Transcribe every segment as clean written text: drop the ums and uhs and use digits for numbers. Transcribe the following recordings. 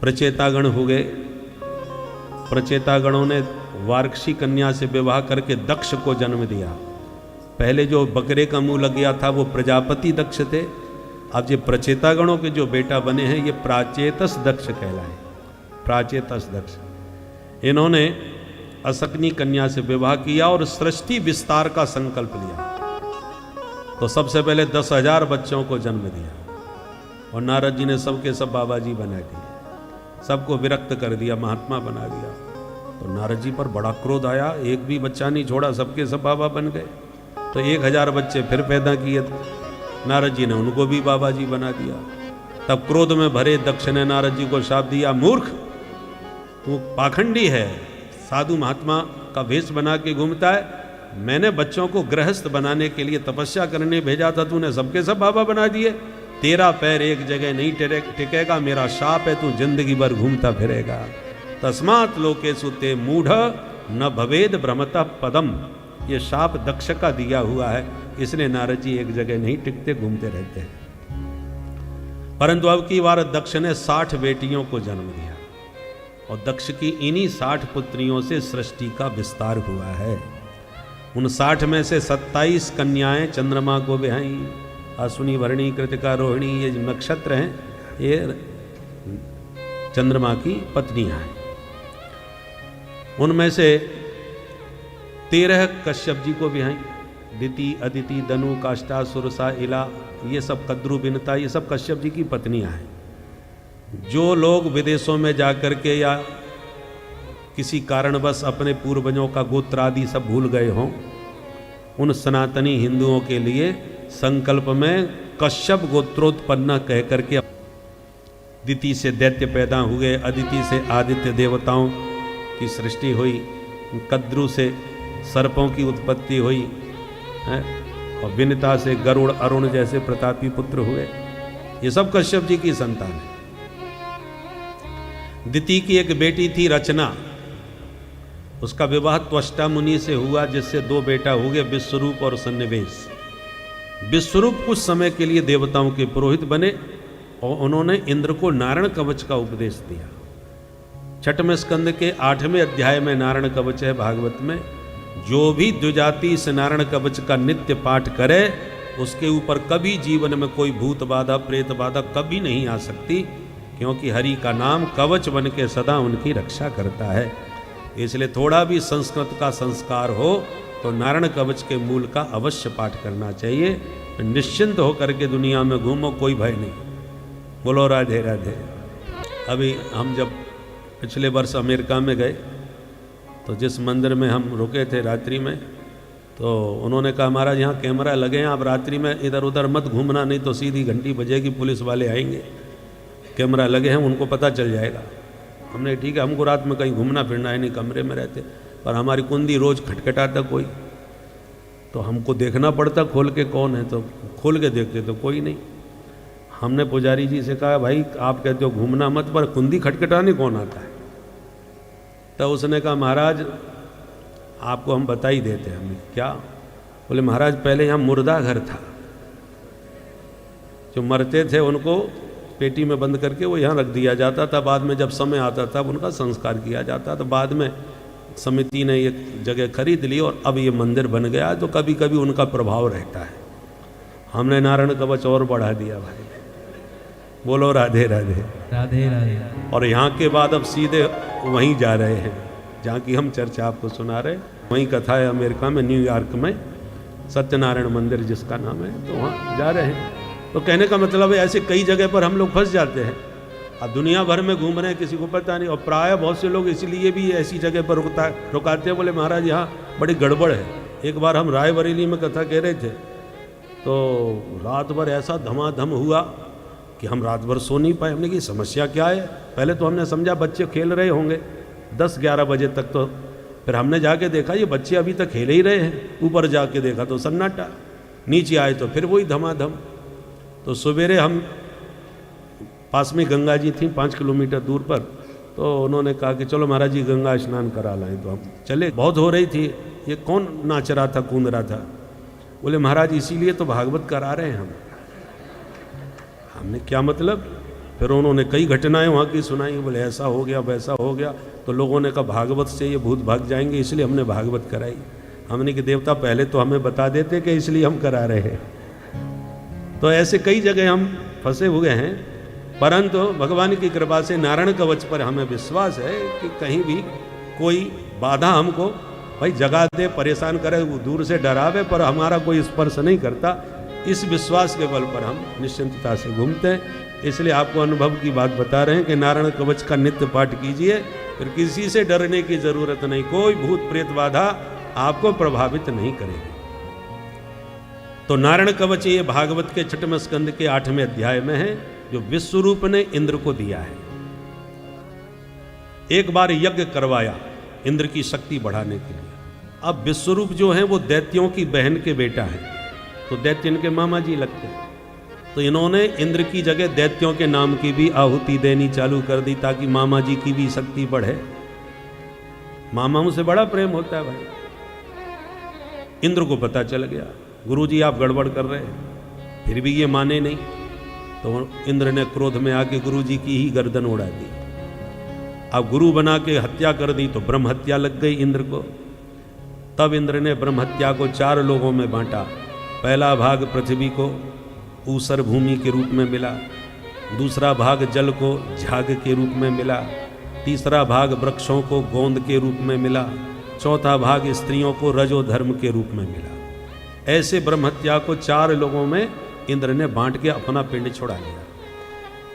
प्रचेतागण हुए। प्रचेतागणों ने वार्क्षी कन्या से विवाह करके दक्ष को जन्म दिया। पहले जो बकरे का मुंह लग गया था वो प्रजापति दक्ष थे। अब ये प्रचेतागणों के जो बेटा बने हैं ये प्राचेतस दक्ष कहलाए। प्राचेतस दक्ष इन्होंने असकनी कन्या से विवाह किया और सृष्टि विस्तार का संकल्प लिया। तो सबसे पहले 10,000 बच्चों को जन्म दिया और नारद जी ने सबके सब बाबा जी बना दिए, सबको विरक्त कर दिया, महात्मा बना दिया। तो नारद जी पर बड़ा क्रोध आया, एक भी बच्चा नहीं छोड़ा, सबके सब बाबा बन गए। तो 1,000 बच्चे फिर पैदा किए, नारद जी ने उनको भी बाबा जी बना दिया। तब क्रोध में भरे दक्ष ने नारद जी को शाप दिया, मूर्ख तू पाखंडी है, साधु महात्मा का वेश बना के घूमता है। मैंने बच्चों को गृहस्थ बनाने के लिए तपस्या करने भेजा था, तूने सबके सब बाबा बना दिए। तेरा पैर एक जगह नहीं टिकेगा, मेरा शाप है, तू जिंदगी भर घूमता फिरेगा। तस्मात् लोकेषु ते मूढ़ न भवेद भ्रमतः पदम। ये शाप दक्ष का दिया हुआ है, इसलिए नारद जी एक जगह नहीं टिकते, घूमते रहते हैं। परंतु अब की बार दक्ष ने 60 बेटियों को जन्म दिया और दक्ष की इन्हीं 60 पुत्रियों से सृष्टि का विस्तार हुआ है। उन 60 में से 27 कन्याएं चंद्रमा को ब्याही। अश्विनी, भरणी, कृतिका, रोहिणी ये जो नक्षत्र हैं ये चंद्रमा की पत्नियां हैं। उनमें से 13 कश्यप जी को ब्याही। दिति, अदिति, दनु, काष्ठा, सुरसा, इला ये सब, कद्रु, बिनता ये सब कश्यप जी की पत्नियां हैं। जो लोग विदेशों में जाकर के या किसी कारणवश अपने पूर्वजों का गोत्र आदि सब भूल गए हों, उन सनातनी हिंदुओं के लिए संकल्प में कश्यप गोत्रोत्पन्न कह करके दिति से दैत्य पैदा हुए, अदिति से आदित्य देवताओं की सृष्टि हुई, कद्रु से सर्पों की उत्पत्ति हुई है, और विनिता से गरुड़, अरुण जैसे प्रतापी पुत्र हुए। ये सब कश्यप जी की संतान है। दिति की एक बेटी थी रचना, उसका विवाह त्वष्टा मुनि से हुआ, जिससे 2 बेटा हुए, विश्वरूप और सन्निवेश। विश्वरूप कुछ समय के लिए देवताओं के पुरोहित बने और उन्होंने इंद्र को नारायण कवच का उपदेश दिया। 6वें स्कंद के 8वें अध्याय में नारायण कवच है भागवत में। जो भी द्विजाति इस नारायण कवच का नित्य पाठ करे उसके ऊपर कभी जीवन में कोई भूत बाधा, प्रेत बाधा कभी नहीं आ सकती, क्योंकि हरि का नाम कवच बन के सदा उनकी रक्षा करता है। इसलिए थोड़ा भी संस्कृत का संस्कार हो तो नारायण कवच के मूल का अवश्य पाठ करना चाहिए। निश्चिंत होकर के दुनिया में घूमो, कोई भय नहीं। बोलो राधे राधे। अभी हम जब पिछले वर्ष अमेरिका में गए तो जिस मंदिर में हम रुके थे रात्रि में, तो उन्होंने कहा महाराज यहाँ कैमरा लगे हैं, आप रात्रि में इधर उधर मत घूमना, नहीं तो सीधी घंटी बजेगी, पुलिस वाले आएंगे। कैमरा लगे हैं, उनको पता चल जाएगा। हमने ठीक है, हमको रात में कहीं घूमना फिरना है नहीं, कमरे में रहते, पर हमारी कुंडी रोज़ खटखटाता कोई, तो हमको देखना पड़ता खोल के कौन है, तो खोल के देखते तो कोई नहीं। हमने पुजारी जी से कहा भाई आप कहते हो घूमना मत, पर कुंडी खटखटाने कौन आता है? तो उसने कहा महाराज आपको हम बता ही देते हैं। हमने क्या? बोले महाराज पहले यहाँ मुर्दा घर था, जो मरते थे उनको पेटी में बंद करके वो यहाँ रख दिया जाता था, बाद में जब समय आता था उनका संस्कार किया जाता था। बाद में समिति ने ये जगह खरीद ली और अब ये मंदिर बन गया, तो कभी कभी उनका प्रभाव रहता है। हमने नारायण कवच और बढ़ा दिया भाई। बोलो राधे राधे राधे राधे। और यहाँ के बाद अब सीधे वहीं जा रहे हैं जहाँ की हम चर्चा आपको सुना रहे। वहीं कथा है अमेरिका में, न्यूयॉर्क में सत्यनारायण मंदिर जिसका नाम है, तो वहाँ जा रहे हैं। तो कहने का मतलब है ऐसे कई जगह पर हम लोग फंस जाते हैं। अब दुनिया भर में घूम रहे हैं, किसी को पता नहीं, और प्राय बहुत से लोग इसलिए भी ऐसी जगह पर रुकाते हैं। बोले महाराज यहाँ बड़ी गड़बड़ है। एक बार हम रायबरेली में कथा कह रहे थे, तो रात भर ऐसा धमाधम हुआ कि हम रात भर सो नहीं पाए। हमने की समस्या क्या है? पहले तो हमने समझा बच्चे खेल रहे होंगे 10-11 बजे तक, तो फिर हमने जाके देखा ये बच्चे अभी तक खेल ही रहे हैं। ऊपर जाके देखा तो सन्नाटा, नीचे आए तो फिर वही धमाधम। तो सवेरे हम पास में गंगा जी थी 5 किलोमीटर दूर पर, तो उन्होंने कहा कि चलो महाराज जी गंगा स्नान करा लाएं। तो हम चले। बहुत हो रही थी, ये कौन नाच रहा था, कूद रहा था? बोले महाराज इसीलिए तो भागवत करा रहे हैं हम। हमने क्या मतलब? फिर उन्होंने कई घटनाएं वहाँ की सुनाई, बोले ऐसा हो गया वैसा हो गया। तो लोगों ने कहा भागवत से ये भूत भाग जाएंगे, इसलिए हमने भागवत कराई। हमने कि देवता पहले तो हमें बता देते कि इसलिए हम करा रहे हैं। तो ऐसे कई जगह हम फंसे हुए हैं, परंतु भगवान की कृपा से नारायण कवच पर हमें विश्वास है कि कहीं भी कोई बाधा हमको भाई जगा दे, परेशान करे, वो दूर से डरावे, पर हमारा कोई स्पर्श नहीं करता। इस विश्वास के बल पर हम निश्चिंतता से घूमते हैं। इसलिए आपको अनुभव की बात बता रहे हैं कि नारायण कवच का नित्य पाठ कीजिए, फिर किसी से डरने की जरूरत नहीं। कोई भूत प्रेत बाधा आपको प्रभावित नहीं करेगी। तो नारायण कवच ये भागवत के 6वें स्कंद के 8वें अध्याय में है, जो विश्वरूप ने इंद्र को दिया है। एक बार यज्ञ करवाया इंद्र की शक्ति बढ़ाने के लिए। अब विश्वरूप जो है वो दैत्यों की बहन के बेटा है, तो दैत्य इनके मामा जी लगते हैं। तो इन्होंने इंद्र की जगह दैत्यों के नाम की भी आहुति देनी चालू कर दी, ताकि मामा जी की भी शक्ति बढ़े। मामाओं से बड़ा प्रेम होता है भाई। इंद्र को पता चल गया गुरुजी आप गड़बड़ कर रहे हैं, फिर भी ये माने नहीं। तो इंद्र ने क्रोध में आके गुरुजी की ही गर्दन उड़ा दी। अब गुरु बना के हत्या कर दी, तो ब्रह्म हत्या लग गई इंद्र को। तब इंद्र ने ब्रह्म हत्या को 4 लोगों में बांटा। पहला भाग पृथ्वी को ऊसर भूमि के रूप में मिला, दूसरा भाग जल को झाग के रूप में मिला, तीसरा भाग वृक्षों को गोंद के रूप में मिला, चौथा भाग स्त्रियों को रजो धर्म के रूप में मिला। ऐसे ब्रह्म हत्या को 4 लोगों में इंद्र ने बांट के अपना पिंड छोड़ा लिया।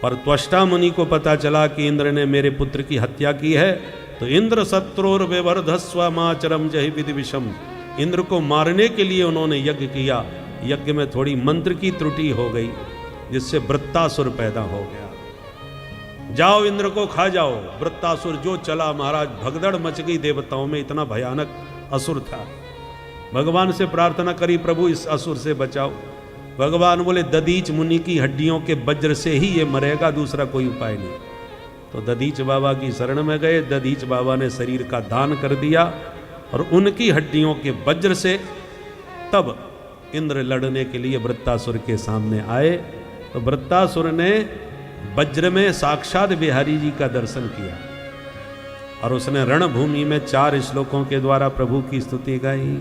पर त्वष्टा मुनि को पता चला कि इंद्र ने मेरे पुत्र की हत्या की है, तो इंद्र शत्रुर विवर्धस्व माचरम जहि विधि विषम। इंद्र को मारने के लिए उन्होंने यज्ञ किया। यज्ञ में थोड़ी मंत्र की त्रुटि हो गई, जिससे वृत्तासुर पैदा हो गया। जाओ इंद्र को खा जाओ। वृत्तासुर जो चला महाराज, भगदड़ मच गई देवताओं में, इतना भयानक असुर था। भगवान से प्रार्थना करी, प्रभु इस असुर से बचाओ। भगवान बोले दधीच मुनि की हड्डियों के वज्र से ही ये मरेगा, दूसरा कोई उपाय नहीं। तो दधीच बाबा की शरण में गए। दधीच बाबा ने शरीर का दान कर दिया, और उनकी हड्डियों के वज्र से तब इंद्र लड़ने के लिए वृत्तासुर के सामने आए। तो वृत्तासुर ने वज्र में साक्षात बिहारी जी का दर्शन किया, और उसने रणभूमि में 4 श्लोकों के द्वारा प्रभु की स्तुति गाई।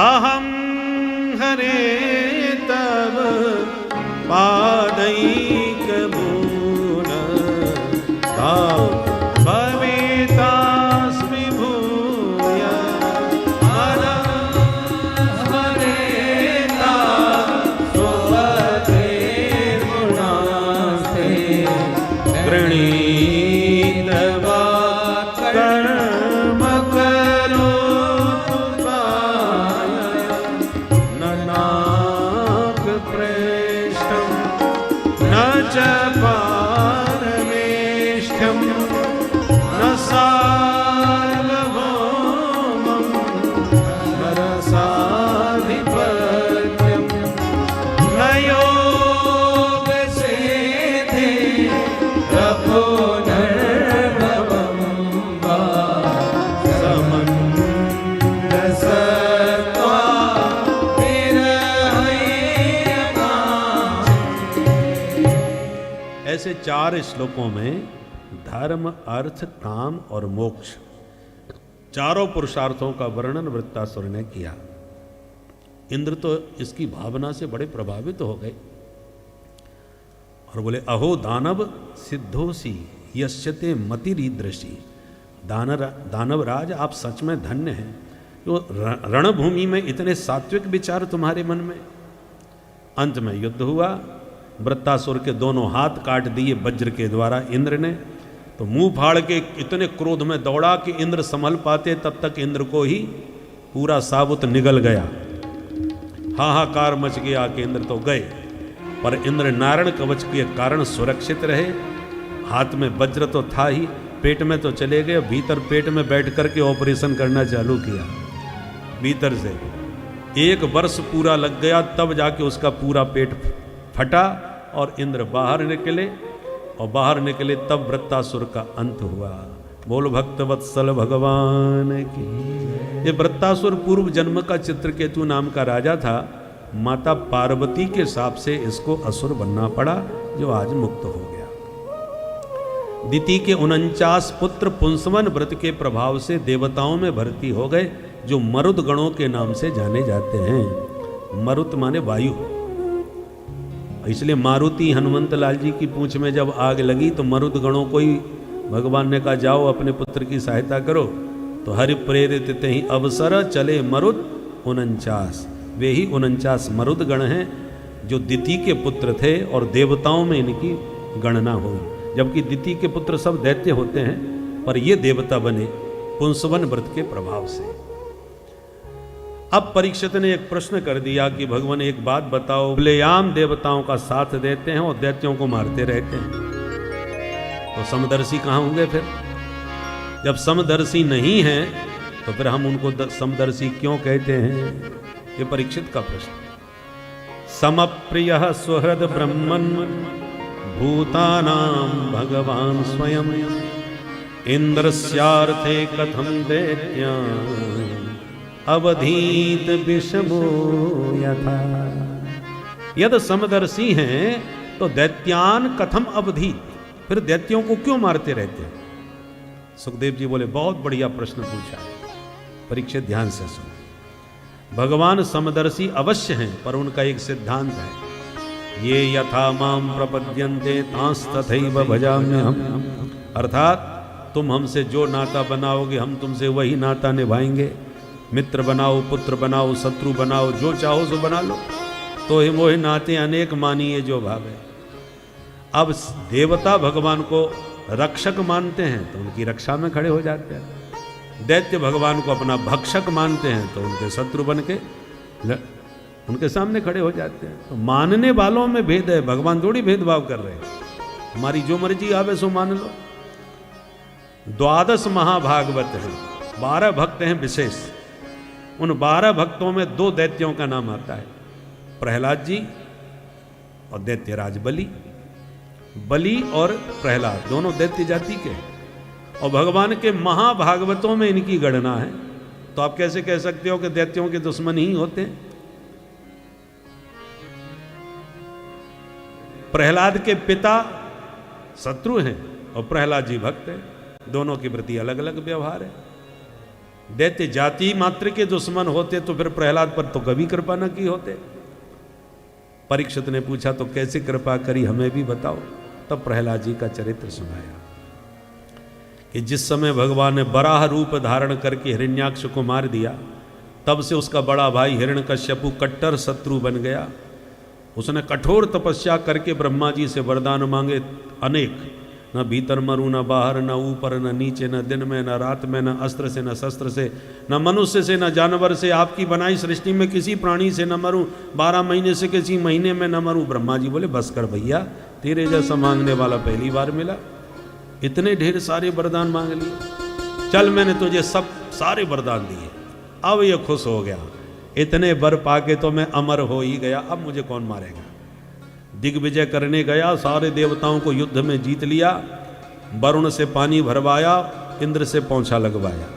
अहम हरे तब पादैक मूल भवितास्मि भूय गृणीत वा कर्म करो नाक प्रेष्ठम न च पारमेष्ठम न सार्वभौमं नरसाधिपत्यं न योग सेधे तपोधर्मं वा समञ्जसत्वा विरहैकांक्षे। ऐसे 4 श्लोकों में धर्म, अर्थ, काम और मोक्ष, चारों पुरुषार्थों का वर्णन वृत्तासुर ने किया। इंद्र तो इसकी भावना से बड़े प्रभावित हो गए, और बोले अहो दानव सिद्धोसी यश्यते मतिरीदृशी। दानवराज आप सच में धन्य हैं, जो रणभूमि में इतने सात्विक विचार तुम्हारे मन में। अंत में युद्ध हुआ। वृत्तासुर के दोनों हाथ काट दिए वज्र के द्वारा इंद्र ने। तो मुंह फाड़ के इतने क्रोध में दौड़ा कि इंद्र संभल पाते, तब तक इंद्र को ही पूरा साबुत निगल गया। हाहाकार मच गया कि इंद्र तो गए। पर इंद्र नारायण कवच के कारण सुरक्षित रहे। हाथ में वज्र तो था ही, पेट में तो चले गए। भीतर पेट में बैठ करके ऑपरेशन करना चालू किया। भीतर से 1 वर्ष पूरा लग गया, तब जाके उसका पूरा पेट फटा और इंद्र बाहर निकले। और बाहर निकले तब वृत्तासुर का अंत हुआ। बोल भक्त वत्सल भगवान की। ये वृत्तासुर पूर्व जन्म का चित्रकेतु नाम का राजा था। माता पार्वती के शाप से इसको असुर बनना पड़ा। जो आज मुक्त हो गया। दिति के 49 पुत्र पुंसवन व्रत के प्रभाव से देवताओं में भर्ती हो गए, जो मरुद गणों के नाम से जाने जाते हैं। मरुत माने वायु, इसलिए मारुति हनुमंत लाल जी की पूंछ में जब आग लगी तो मरुद गणों को ही भगवान ने कहा जाओ अपने पुत्र की सहायता करो। तो हरि प्रेरित ते ही अवसर चले मरुद 49, वे ही 49 मरुद गण हैं जो दिति के पुत्र थे और देवताओं में इनकी गणना हुई, जबकि दिति के पुत्र सब दैत्य होते हैं, पर ये देवता बने पुंसवन व्रत के प्रभाव से। अब परीक्षित ने एक प्रश्न कर दिया कि भगवान एक बात बताओ, खुलेआम देवताओं का साथ देते हैं और दैत्यों को मारते रहते हैं, तो समदर्शी कहाँ होंगे फिर? जब समदर्शी नहीं हैं तो फिर हम उनको समदर्शी क्यों कहते हैं? ये परीक्षित का प्रश्न। समप्रियः सुहृद ब्रह्मन् भूतानां भगवान स्वयं इंद्रस्यार्थे कथम दैत्यान् अवधीत विषमो यथा। यदि समदर्शी हैं तो दैत्यान कथम अवधीत, फिर दैत्यों को क्यों मारते रहते हैं? सुखदेव जी बोले बहुत बढ़िया प्रश्न पूछा है, परीक्षित ध्यान से सुनो। भगवान समदर्शी अवश्य हैं, पर उनका एक सिद्धांत है, ये यथा माम प्रपद्यन्ते तांस्तथैव भजाम्यहम्। अर्थात तुम हमसे जो नाता बनाओगे हम तुमसे वही नाता निभाएंगे। मित्र बनाओ, पुत्र बनाओ, शत्रु बनाओ, जो चाहो सो बना लो, तो ही मोहि नाते अनेक मानिए जो भावे। अब देवता भगवान को रक्षक मानते हैं तो उनकी रक्षा में खड़े हो जाते हैं, दैत्य भगवान को अपना भक्षक मानते हैं तो उनके शत्रु बन के उनके सामने खड़े हो जाते हैं। तो मानने वालों में भेद है, भगवान थोड़ी भेदभाव कर रहे हैं। हमारी जो मर्जी आवे सो मान लो। 12 महाभागवत हैं, 12 भक्त हैं विशेष। उन 12 भक्तों में 2 दैत्यों का नाम आता है, प्रहलाद जी और दैत्यराज बलि। बलि और प्रहलाद दोनों दैत्य जाति के, और भगवान के महाभागवतों में इनकी गणना है। तो आप कैसे कह सकते हो कि दैत्यों के दुश्मन ही होते हैं? प्रहलाद के पिता शत्रु हैं और प्रहलाद जी भक्त हैं, दोनों के प्रति अलग अलग व्यवहार है। दैत्य जाति मात्र के दुश्मन होते तो फिर प्रहलाद पर तो कभी कृपा न की होते। परीक्षित ने पूछा तो कैसे कृपा करी, हमें भी बताओ। तब प्रहलाद जी का चरित्र सुनाया कि जिस समय भगवान ने बराह रूप धारण करके हिरण्याक्ष को मार दिया, तब से उसका बड़ा भाई हिरण्यकश्यपु कट्टर शत्रु बन गया। उसने कठोर तपस्या करके ब्रह्मा जी से वरदान मांगे अनेक, न भीतर मरूं, न बाहर, न ऊपर, न नीचे, न दिन में, न रात में, न अस्त्र से, न शस्त्र से, न मनुष्य से, न जानवर से, आपकी बनाई सृष्टि में किसी प्राणी से न मरूं, 12 महीने से किसी महीने में न मरूं। ब्रह्मा जी बोले बस कर भैया, तेरे जैसा मांगने वाला पहली बार मिला, इतने ढेर सारे वरदान मांग लिए, चल मैंने तुझे सब सारे वरदान दिए। अब ये खुश हो गया, इतने वर पाके तो मैं अमर हो ही गया, अब मुझे कौन मारेगा। दिग्विजय करने गया, सारे देवताओं को युद्ध में जीत लिया, वरुण से पानी भरवाया, इंद्र से पोंछा लगवाया,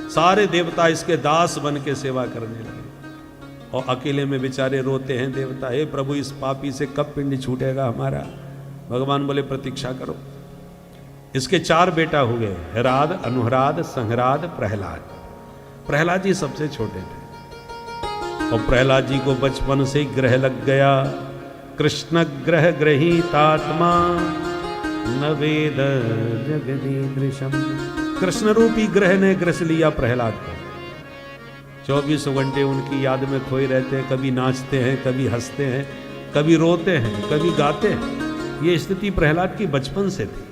सारे देवता इसके दास बन के सेवा करने लगे। और अकेले में बेचारे रोते हैं देवता, हे प्रभु इस पापी से कब पिंड छूटेगा हमारा। भगवान बोले प्रतीक्षा करो। इसके 4 बेटा हुए, हिराद, अनुहराद, संहराद, प्रहलाद। प्रहलाद जी सबसे छोटे थे और प्रहलाद जी को बचपन से ही ग्रह लग गया। कृष्ण ग्रह ग्रहीतात्मा न वेद जगदीदृशम। कृष्ण रूपी ग्रह ने ग्रस लिया प्रहलाद को। 24 घंटे उनकी याद में खोए रहते हैं, कभी नाचते हैं, कभी हंसते हैं, कभी रोते हैं, कभी गाते हैं। ये स्थिति प्रहलाद की बचपन से थी।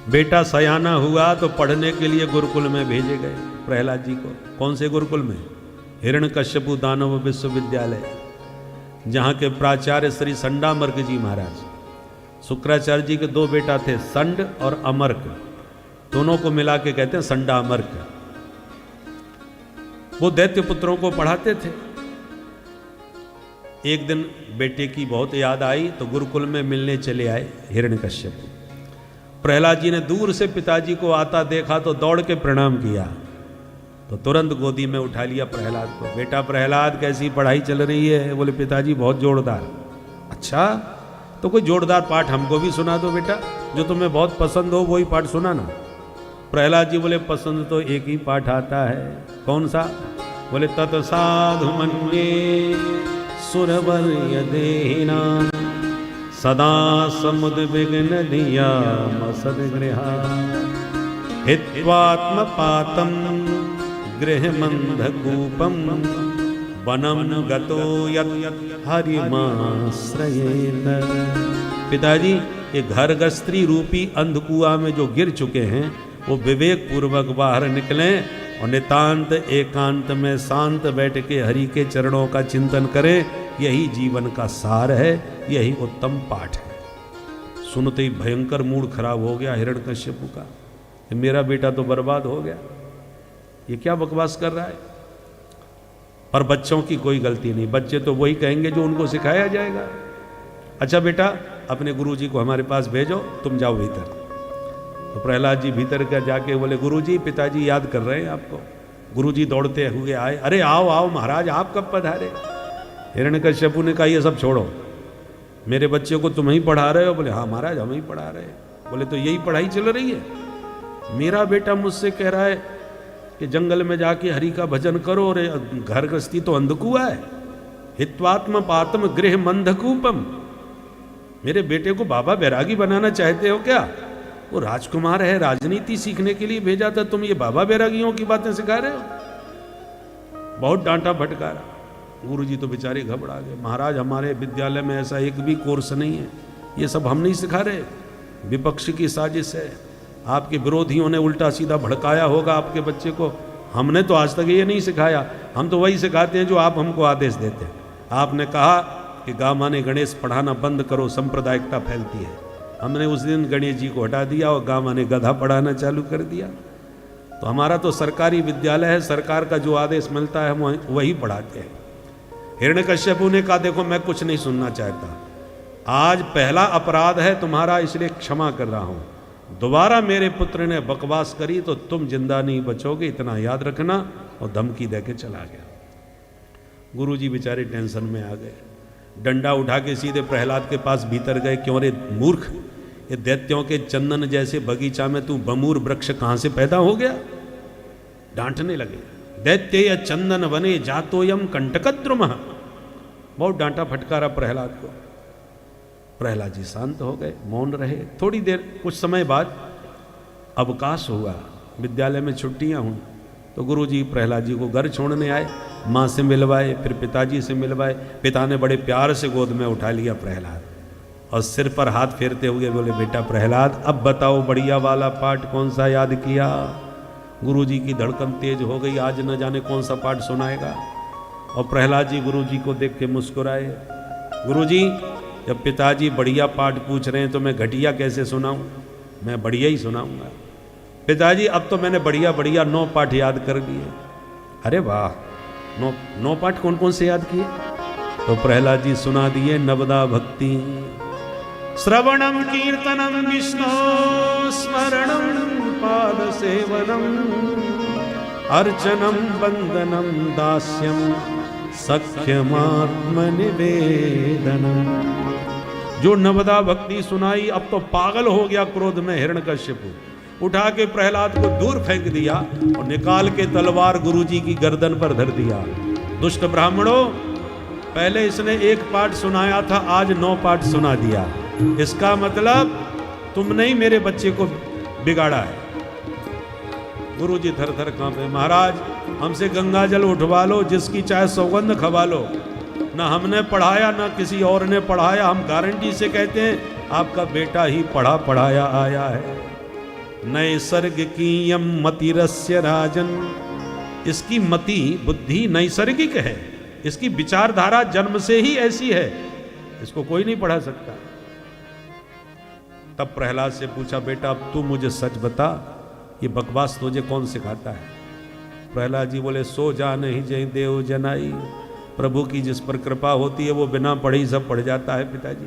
बेटा सयाना हुआ तो पढ़ने के लिए गुरुकुल में भेजे गए प्रहलाद जी को। कौन से गुरुकुल में? हिरण्यकश्यपु दानव विश्वविद्यालय, जहाँ के प्राचार्य श्री संडामर्क जी महाराज। शुक्राचार्य जी के 2 बेटा थे, संड और अमर्क, दोनों को मिला के कहते हैं संडामर्क। वो दैत्य पुत्रों को पढ़ाते थे। एक दिन बेटे की बहुत याद आई तो गुरुकुल में मिलने चले आए हिरण्यकश्यप। प्रहलाद जी ने दूर से पिताजी को आता देखा तो दौड़ के प्रणाम किया, तो तुरंत गोदी में उठा लिया प्रहलाद को। बेटा प्रहलाद कैसी पढ़ाई चल रही है? बोले पिताजी बहुत जोरदार। अच्छा तो कोई जोरदार पाठ हमको भी सुना दो बेटा, जो तुम्हें बहुत पसंद हो वही पाठ सुना ना। प्रहलाद जी बोले पसंद तो एक ही पाठ आता है, कौन सा? बोले तत्साधु मन्ये सुरवर्य देहिना सदा समुद्विग्न धिया मसद्गृहा हित्वात्मपातं गृहमन्धकूपं वनं गतो यत् हरिमाश्रयेत। पिताजी ये घर गृहस्थी रूपी अंधकुआ में जो गिर चुके हैं वो विवेक पूर्वक बाहर निकलें और नितांत एकांत में शांत बैठ के हरि के चरणों का चिंतन करें। यही जीवन का सार है, यही उत्तम पाठ है। सुनते ही भयंकर मूड खराब हो गया हिरण्यकश्यपु का, मेरा बेटा तो बर्बाद हो गया, ये क्या बकवास कर रहा है। पर बच्चों की कोई गलती नहीं, बच्चे तो वही कहेंगे जो उनको सिखाया जाएगा। अच्छा बेटा अपने गुरुजी को हमारे पास भेजो, तुम जाओ भीतर। तो प्रहलाद जी भीतर का जाके बोले गुरुजी पिताजी याद कर रहे हैं आपको। गुरुजी दौड़ते हुए आए, अरे आओ आओ महाराज, आप कब पधारे? हिरण्यकश्यपु ने कहा ये सब छोड़ो, मेरे बच्चे को तुम ही पढ़ा रहे हो? बोले हाँ महाराज हम ही पढ़ा रहे हैं। बोले तो यही पढ़ाई चल रही है? मेरा बेटा मुझसे कह रहा है कि जंगल में जाके हरि का भजन करो, और घर गृहस्थी तो अंधकुआ है। हित्वात्म पातम गृह मंधकूपम। मेरे बेटे को बाबा बैरागी बनाना चाहते हो क्या? वो राजकुमार है, राजनीति सीखने के लिए भेजा था, तुम ये बाबा बैरागियों की बातें सिखा रहे हो। बहुत डांटा फटकारा। गुरुजी तो बेचारे घबरा गए, महाराज हमारे विद्यालय में ऐसा एक भी कोर्स नहीं है, ये सब हम नहीं सिखा रहे, विपक्ष की साजिश है, आपके विरोधियों ने उल्टा सीधा भड़काया होगा आपके बच्चे को, हमने तो आज तक ये नहीं सिखाया, हम तो वही सिखाते हैं जो आप हमको आदेश देते हैं। आपने कहा कि गामा ने गणेश पढ़ाना बंद करो, सांप्रदायिकता फैलती है, हमने उस दिन गणेश जी को हटा दिया और गामा ने गधा पढ़ाना चालू कर दिया। तो हमारा तो सरकारी विद्यालय है, सरकार का जो आदेश मिलता है हम वही पढ़ाते हैं। हिरण्यकश्यपु ने कहा देखो मैं कुछ नहीं सुनना चाहता, आज पहला अपराध है तुम्हारा, इसलिए क्षमा कर रहा हूं, दोबारा मेरे पुत्र ने बकवास करी तो तुम जिंदा नहीं बचोगे, इतना याद रखना। और धमकी देके चला गया। गुरुजी बेचारे टेंशन में आ गए, डंडा उठा के सीधे प्रहलाद के पास भीतर गए। क्यों रे मूर्ख, ये दैत्यों के चंदन जैसे बगीचा में तू बमूर वृक्ष कहां से पैदा हो गया? डांटने लगे, दैत्य चंदन वने जातोयम कंटकद्रुमः। बहुत डांटा फटकारा प्रहलाद को। प्रहलाद जी शांत हो गए, मौन रहे। थोड़ी देर कुछ समय बाद अवकाश हुआ, विद्यालय में छुट्टियां हुई, तो गुरुजी प्रहलाद जी को घर छोड़ने आए, माँ से मिलवाए, फिर पिताजी से मिलवाए। पिता ने बड़े प्यार से गोद में उठा लिया प्रहलाद और सिर पर हाथ फेरते हुए बोले बेटा प्रहलाद अब बताओ बढ़िया वाला पाठ कौन सा याद किया? गुरुजी की धड़कन तेज हो गई, आज न जाने कौन सा पाठ सुनाएगा। और प्रहलाद जी गुरुजी को देख के मुस्कुराए। गुरुजी जब पिताजी बढ़िया पाठ पूछ रहे हैं तो मैं घटिया कैसे सुनाऊं? मैं बढ़िया ही सुनाऊंगा। पिताजी अब तो मैंने बढ़िया बढ़िया 9 पाठ याद कर लिए। अरे वाह, 9 पाठ कौन कौन से याद किए? तो प्रहलाद जी सुना दिए, नवदा भक्ति, श्रवणम कीर्तनम विष्णु स्मरणम पाद सेवनम अर्चनम वंदनम दास्यम सख्यमात्म निवेदनम। जो नवदा भक्ति सुनाई, अब तो पागल हो गया क्रोध में हिरण्यकश्यपु। उठा के प्रहलाद को दूर फेंक दिया और निकाल के तलवार गुरुजी की गर्दन पर धर दिया। दुष्ट ब्राह्मणों, पहले इसने 1 पाठ सुनाया था, आज 9 पाठ सुना दिया। इसका मतलब तुमने ही मेरे बच्चे को बिगाड़ा है। गुरुजी थर थर कांपे, महाराज हमसे गंगा जल उठवा लो, जिसकी चाहे सौगंध खवा लो। ना हमने पढ़ाया ना किसी और ने पढ़ाया, हम गारंटी से कहते हैं आपका बेटा ही पढ़ा पढ़ाया आया है। नैसर्ग की यम मतिरस्य राजन, इसकी मति बुद्धि नैसर्गिक है, इसकी विचारधारा जन्म से ही ऐसी है, इसको कोई नहीं पढ़ा सकता। तब प्रहलाद से पूछा बेटा अब तू मुझे सच बता, ये बकवास तुझे कौन सिखाता है? प्रहलाद जी बोले सो जान ही जय देव जनाई, प्रभु की जिस पर कृपा होती है वो बिना पढ़े ही सब पढ़ जाता है पिताजी।